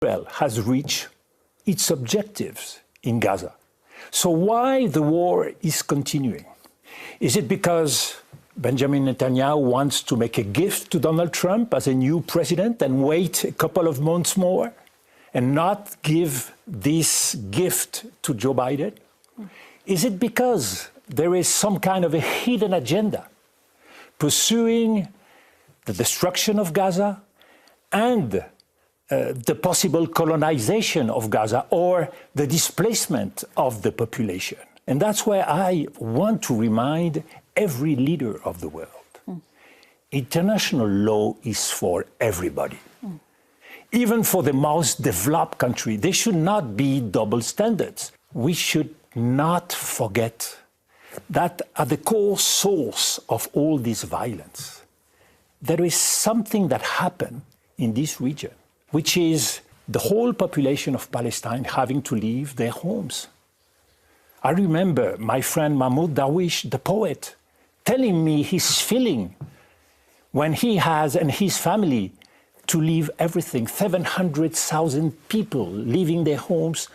Israel has reached its objectives in Gaza. So why the war is continuing? Is it because Benjamin Netanyahu wants to make a gift to Donald Trump as a new president and wait a couple of months more and not give this gift to Joe Biden? Is it because there is some kind of a hidden agenda pursuing the destruction of Gaza and the possible colonization of Gaza or the displacement of the population? And that's why I want to remind every leader of the world. International law is for everybody. Even for the most developed country, there should not be double standards. We should not forget that at the core source of all this violence, there is something that happened in this region, which is the whole population of Palestine having to leave their homes. I remember my friend Mahmoud Darwish, the poet, telling me his feeling when he has and his family to leave everything, 700,000 people leaving their homes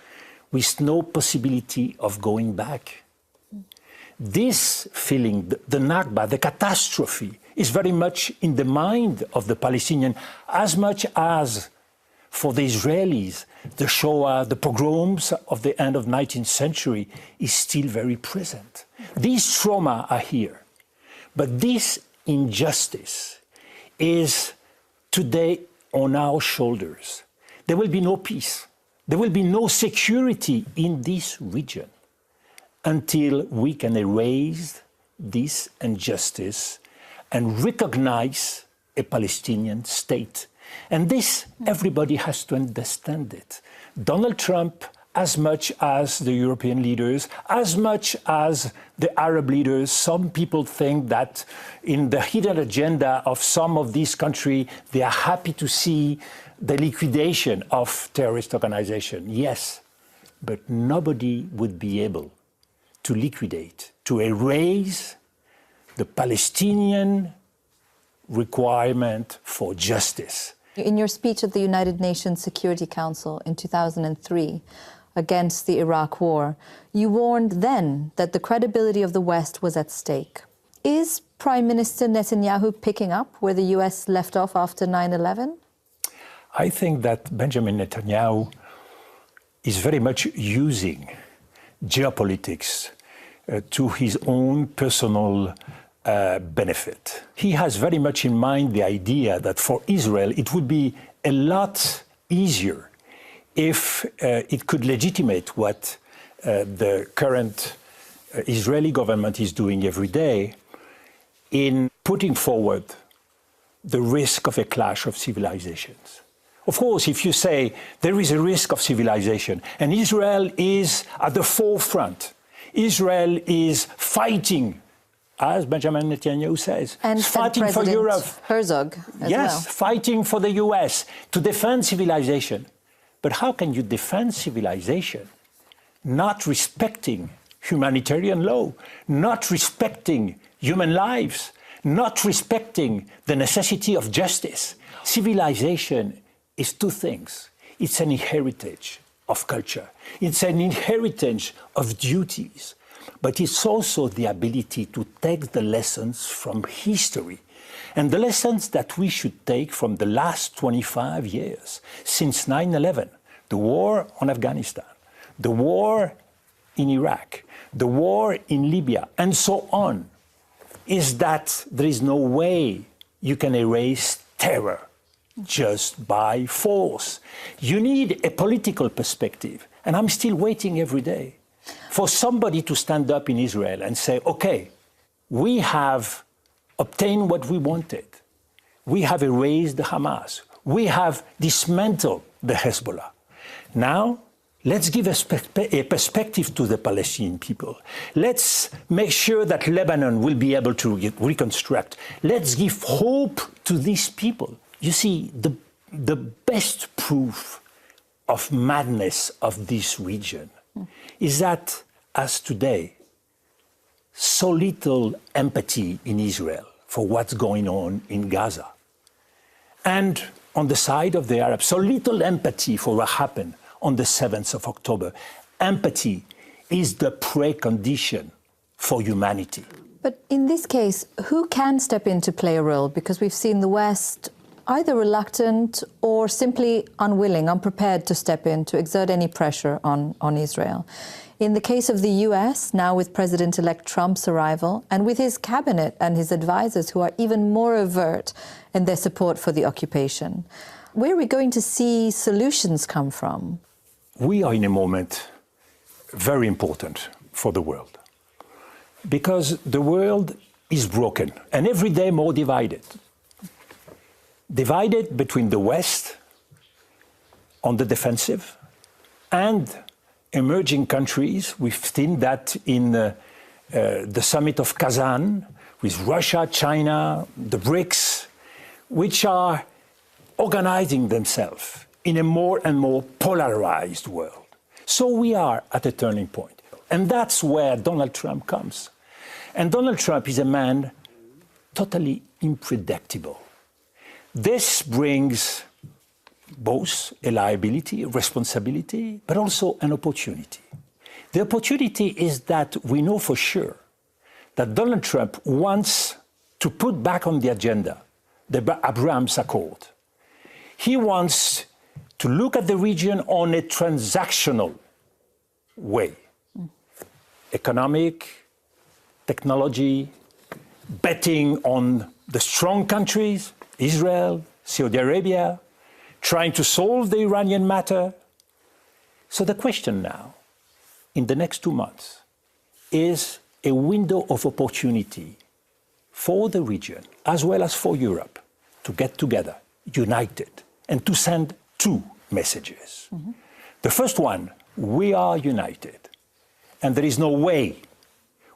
with no possibility of going back. This feeling, the Nakba, the catastrophe, is very much in the mind of the Palestinian, as much as for the Israelis, the Shoah, the pogroms of the end of the 19th century is still very present. These trauma are here. But this injustice is today on our shoulders. There will be no peace. There will be no security in this region until we can erase this injustice and recognize a Palestinian state. And this, everybody has to understand it. Donald Trump, as much as the European leaders, as much as the Arab leaders, some people think that in the hidden agenda of some of these countries, they are happy to see the liquidation of terrorist organizations. Yes, but nobody would be able to liquidate, to erase the Palestinian requirement for justice. In your speech at the United Nations Security Council in 2003 against the Iraq War, you warned then that the credibility of the West was at stake. Is Prime Minister Netanyahu picking up where the US left off after 9/11? I think that Benjamin Netanyahu is very much using geopolitics to his own personal benefit. He has very much in mind the idea that for Israel it would be a lot easier if it could legitimate what the current Israeli government is doing every day in putting forward the risk of a clash of civilizations. Of course, if you say there is a risk of civilization and Israel is at the forefront, Israel is fighting, as Benjamin Netanyahu says, and fighting for President Europe. Herzog as yes, well. Fighting for the US to defend civilization. But how can you defend civilization not respecting humanitarian law, not respecting human lives, not respecting the necessity of justice? Civilization is two things. It's an inheritance of culture. It's an inheritance of duties. But it's also the ability to take the lessons from history. And the lessons that we should take from the last 25 years, since 9/11, the war on Afghanistan, the war in Iraq, the war in Libya, and so on, is that there is no way you can erase terror just by force. You need a political perspective. And I'm still waiting every day for somebody to stand up in Israel and say, okay, we have obtained what we wanted. We have erased the Hamas. We have dismantled the Hezbollah. Now, let's give a perspective to the Palestinian people. Let's make sure that Lebanon will be able to reconstruct. Let's give hope to these people. You see, the best proof of madness of this region is that, as today, so little empathy in Israel for what's going on in Gaza. And on the side of the Arabs. So little empathy for what happened on the 7th of October. Empathy is the precondition for humanity. But in this case, who can step in to play a role? Because we've seen the West either reluctant or simply unwilling, unprepared to step in, to exert any pressure on Israel. In the case of the US, now with President-elect Trump's arrival, and with his cabinet and his advisors who are even more overt in their support for the occupation, where are we going to see solutions come from? We are in a moment very important for the world, because the world is broken and every day more divided. Divided between the West on the defensive and emerging countries. We've seen that in the summit of Kazan with Russia, China, the BRICS, which are organizing themselves in a more and more polarized world. So we are at a turning point. And that's where Donald Trump comes. And Donald Trump is a man totally unpredictable. This brings both a liability, a responsibility, but also an opportunity. The opportunity is that we know for sure that Donald Trump wants to put back on the agenda the Abraham Accord. He wants to look at the region on a transactional way. Economic, technology, betting on the strong countries, Israel, Saudi Arabia, trying to solve the Iranian matter. So the question now, in the next 2 months, is a window of opportunity for the region, as well as for Europe, to get together, united, and to send 2 messages. Mm-hmm. The first one, we are united, and there is no way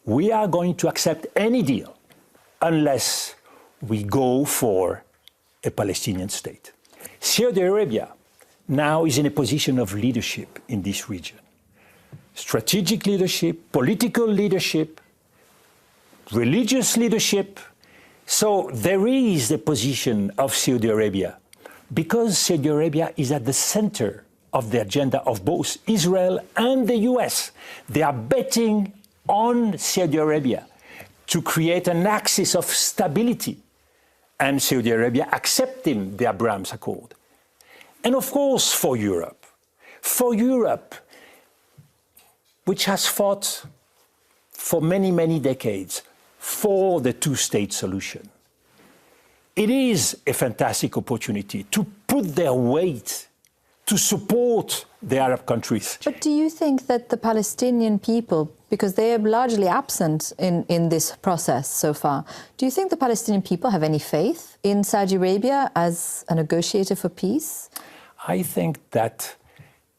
we are going to accept any deal unless we go for a Palestinian state. Saudi Arabia now is in a position of leadership in this region. Strategic leadership, political leadership, religious leadership. So there is a position of Saudi Arabia because Saudi Arabia is at the center of the agenda of both Israel and the US. They are betting on Saudi Arabia to create an axis of stability, and Saudi Arabia accepting the Abraham Accord. And of course for Europe, which has fought for many, many decades for the 2-state solution, it is a fantastic opportunity to put their weight to support the Arab countries. But do you think that the Palestinian people, because they are largely absent in this process so far, do you think the Palestinian people have any faith in Saudi Arabia as a negotiator for peace? I think that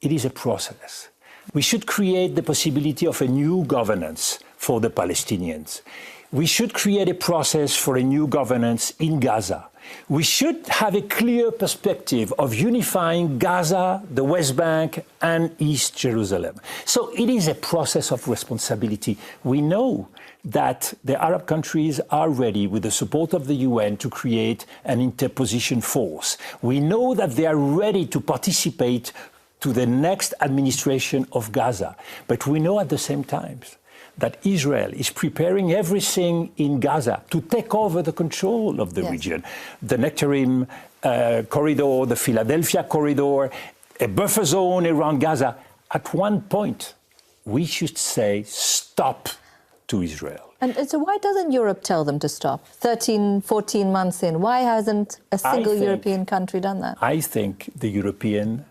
it is a process. We should create the possibility of a new governance for the Palestinians. We should create a process for a new governance in Gaza. We should have a clear perspective of unifying Gaza, the West Bank, and East Jerusalem. So it is a process of responsibility. We know that the Arab countries are ready, with the support of the UN, to create an interposition force. We know that they are ready to participate to the next administration of Gaza. But we know at the same time that Israel is preparing everything in Gaza to take over the control of the region. The Nectarim corridor, the Philadelphia corridor, a buffer zone around Gaza. At one point, we should say stop to Israel. And so why doesn't Europe tell them to stop? 13, 14 months in, why hasn't a single European country done that? I think the European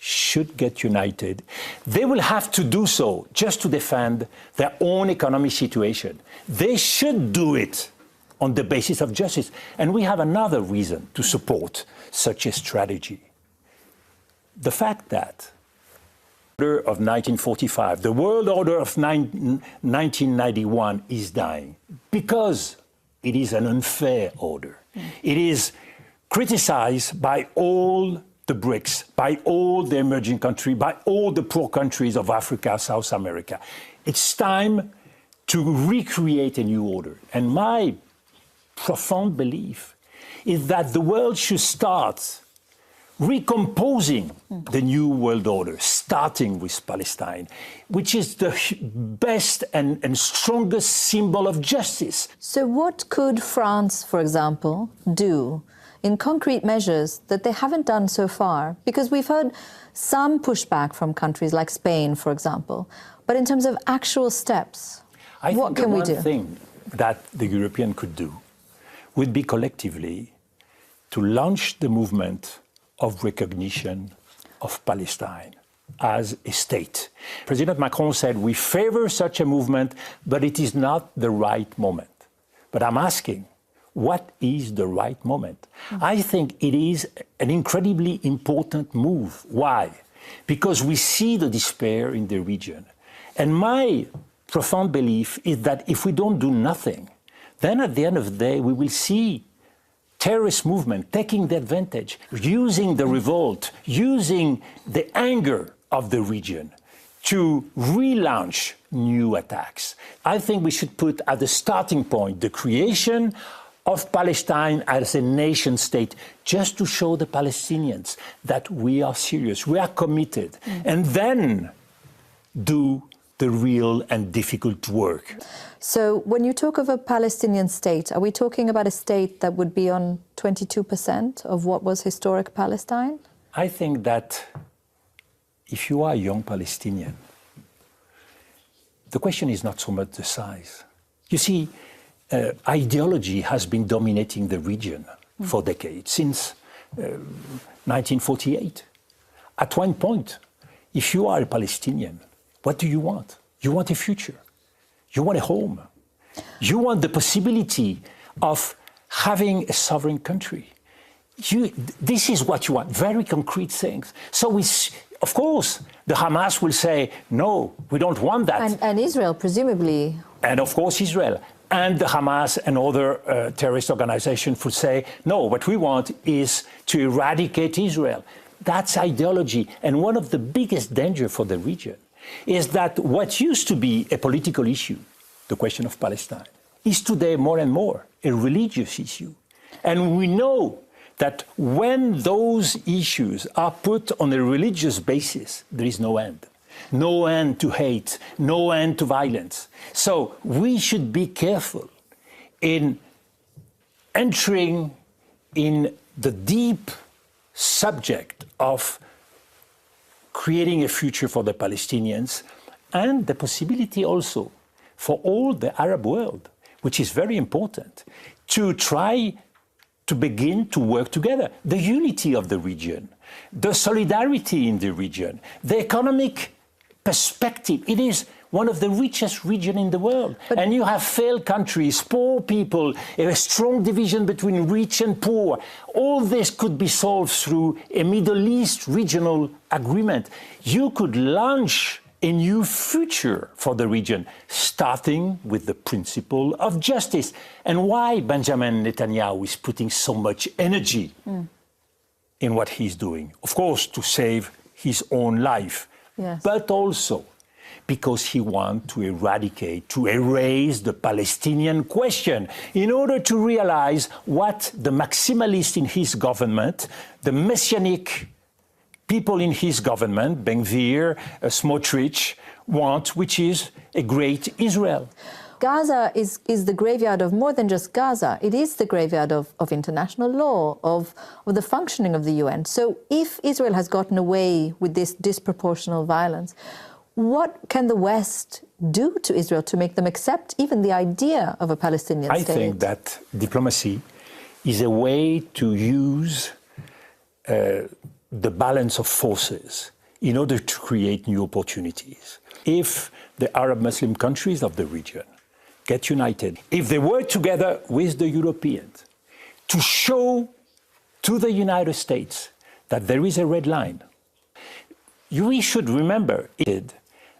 should get united. They will have to do so just to defend their own economic situation. They should do it on the basis of justice. And we have another reason to support such a strategy. The fact that the order of 1945, the world order of 1991 is dying because it is an unfair order. It is criticized by all the BRICS, by all the emerging countries, by all the poor countries of Africa, South America. It's time to recreate a new order. And my profound belief is that the world should start recomposing the new world order, starting with Palestine, which is the best and strongest symbol of justice. So what could France, for example, do in concrete measures that they haven't done so far? Because we've heard some pushback from countries like Spain, for example, but in terms of actual steps, what can we do? One thing that the European could do would be collectively to launch the movement of recognition of Palestine as a state. President Macron said, we favor such a movement, but it is not the right moment. But I'm asking, what is the right moment? I think it is an incredibly important move. Why? Because we see the despair in the region. And my profound belief is that if we don't do nothing, then at the end of the day, we will see terrorist movement taking the advantage, using the revolt, using the anger of the region to relaunch new attacks. I think we should put at the starting point the creation of Palestine as a nation state, just to show the Palestinians that we are serious, we are committed, and then do the real and difficult work. So when you talk of a Palestinian state, are we talking about a state that would be on 22% of what was historic Palestine? I think that if you are a young Palestinian, the question is not so much the size. You see, ideology has been dominating the region for decades, since 1948. At one point, if you are a Palestinian, what do you want? You want a future. You want a home. You want the possibility of having a sovereign country. This is what you want, very concrete things. So, of course, the Hamas will say, no, we don't want that. And Israel, presumably. And of course, Israel. And the Hamas and other terrorist organizations would say, no, what we want is to eradicate Israel. That's ideology. And one of the biggest dangers for the region is that what used to be a political issue, the question of Palestine, is today more and more a religious issue. And we know that when those issues are put on a religious basis, there is no end. No end to hate, no end to violence. So we should be careful in entering in the deep subject of creating a future for the Palestinians and the possibility also for all the Arab world, which is very important, to try to begin to work together. The unity of the region, the solidarity in the region, the economic perspective. It is one of the richest regions in the world. And you have failed countries, poor people, a strong division between rich and poor. All this could be solved through a Middle East regional agreement. You could launch a new future for the region, starting with the principle of justice. And why Benjamin Netanyahu is putting so much energy in what he's doing? Of course, to save his own life, but also because he wants to eradicate, to erase the Palestinian question in order to realize what the maximalists in his government, the messianic people in his government, Ben-Gvir, Smotrich, want, which is a great Israel. Gaza is the graveyard of more than just Gaza. It is the graveyard of international law, of the functioning of the UN. So if Israel has gotten away with this disproportional violence, what can the West do to Israel to make them accept even the idea of a Palestinian state? I think that diplomacy is a way to use the balance of forces in order to create new opportunities. If the Arab Muslim countries of the region get united, if they work together with the Europeans to show to the United States that there is a red line, we should remember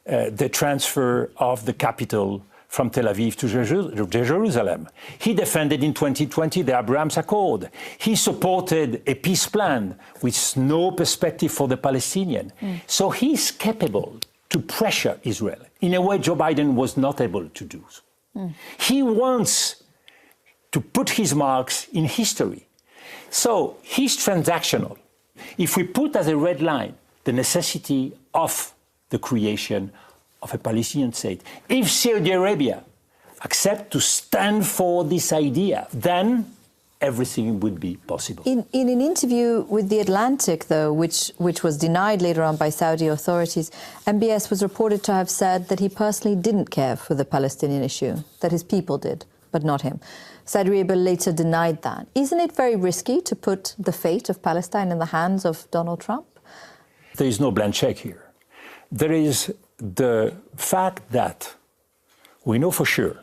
the transfer of the capital from Tel Aviv to Jerusalem. He defended in 2020 the Abraham's Accord. He supported a peace plan with no perspective for the Palestinian. So he's capable to pressure Israel in a way Joe Biden was not able to do. He wants to put his marks in history. So he's transactional. if we put as a red line the necessity of the creation of a Palestinian state, if Saudi Arabia accepts to stand for this idea, then everything would be possible. In an interview with The Atlantic, though, which was denied later on by Saudi authorities, MBS was reported to have said that he personally didn't care for the Palestinian issue, that his people did, but not him. Saudi Arabia later denied that. Isn't it very risky to put the fate of Palestine in the hands of Donald Trump? There is no blank check here. There is the fact that we know for sure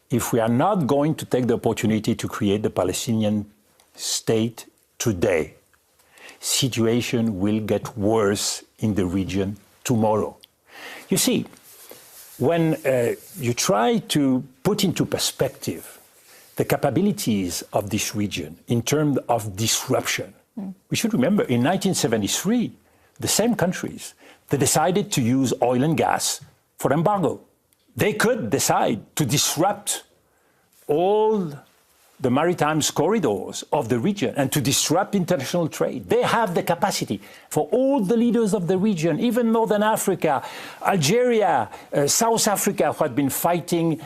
if we are not going to take the opportunity to create the Palestinian state today, situation will get worse in the region tomorrow. You see, when you try to put into perspective the capabilities of this region in terms of disruption, we should remember in 1973, the same countries, they decided to use oil and gas for embargo. They could decide to disrupt all the maritime corridors of the region and to disrupt international trade. They have the capacity. For all the leaders of the region, even Northern Africa, Algeria, South Africa, who had been fighting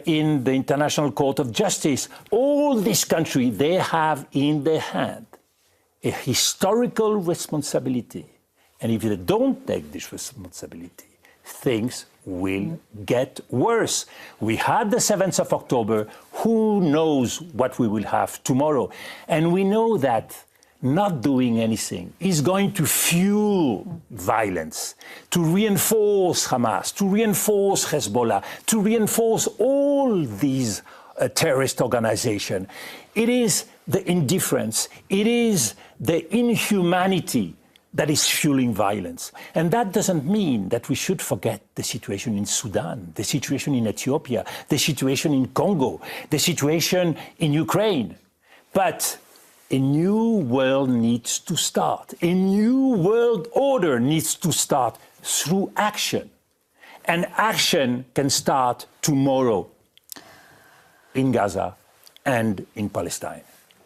in the International Court of Justice, all these countries, they have in their hand a historical responsibility. And if they don't take this responsibility, things will get worse. We had the 7th of October. Who knows what we will have tomorrow? And we know that not doing anything is going to fuel violence, to reinforce Hamas, to reinforce Hezbollah, to reinforce all these terrorist organizations. It is the indifference, it is the inhumanity that is fueling violence. And that doesn't mean that we should forget the situation in Sudan, the situation in Ethiopia, the situation in Congo, the situation in Ukraine. But a new world needs to start. A new world order needs to start through action. And action can start tomorrow in Gaza and in Palestine.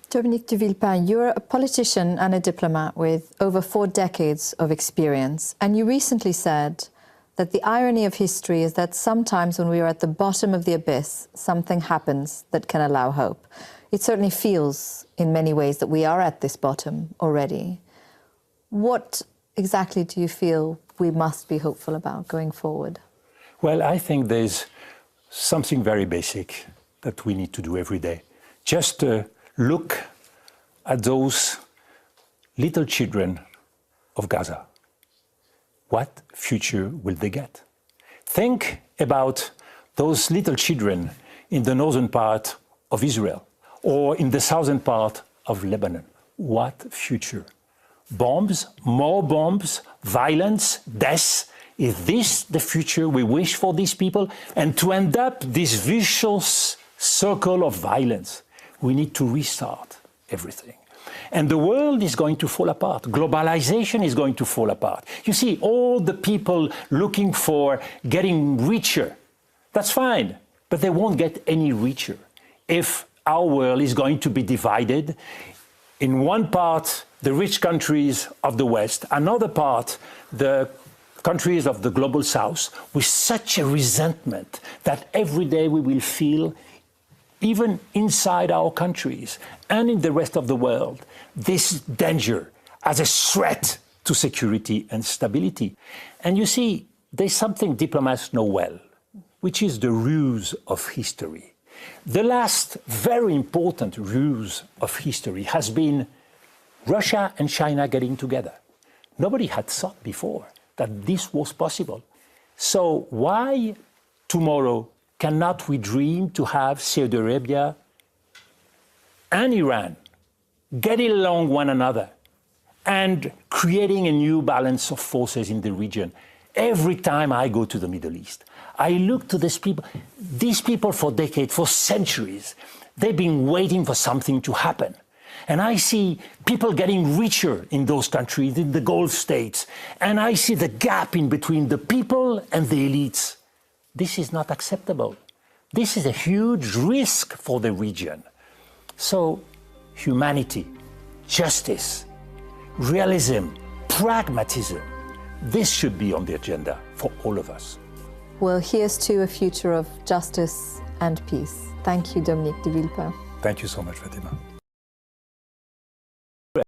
Dominique de Villepin, you're a politician and a diplomat with over 4 decades of experience, and you recently said that the irony of history is that sometimes when we are at the bottom of the abyss, something happens that can allow hope. It certainly feels in many ways that we are at this bottom already. What exactly do you feel we must be hopeful about going forward? Well, I think there's something very basic that we need to do every day. Just look at those little children of Gaza. What future will they get? Think about those little children in the northern part of Israel or in the southern part of Lebanon. What future? Bombs, more bombs, violence, death. Is this the future we wish for these people? And to end up this vicious circle of violence, we need to restart everything. And the world is going to fall apart. Globalization is going to fall apart. You see, all the people looking for getting richer, that's fine, but they won't get any richer if our world is going to be divided. In one part, the rich countries of the West, another part, the countries of the global South, with such a resentment that every day we will feel, even inside our countries and in the rest of the world, this danger as a threat to security and stability. And you see, there's something diplomats know well, which is the ruse of history. The last very important ruse of history has been Russia and China getting together. Nobody had thought before that this was possible. So why tomorrow cannot we dream to have Saudi Arabia and Iran getting along one another and creating a new balance of forces in the region? Every time I go to the Middle East, I look to these people for decades, for centuries, they've been waiting for something to happen. And I see people getting richer in those countries, in the Gulf states, and I see the gap in between the people and the elites. This is not acceptable. This is a huge risk for the region. So, humanity, justice, realism, pragmatism. This should be on the agenda for all of us. Well, here's to a future of justice and peace. Thank you, Dominique de Villepin. Thank you so much, Fatima.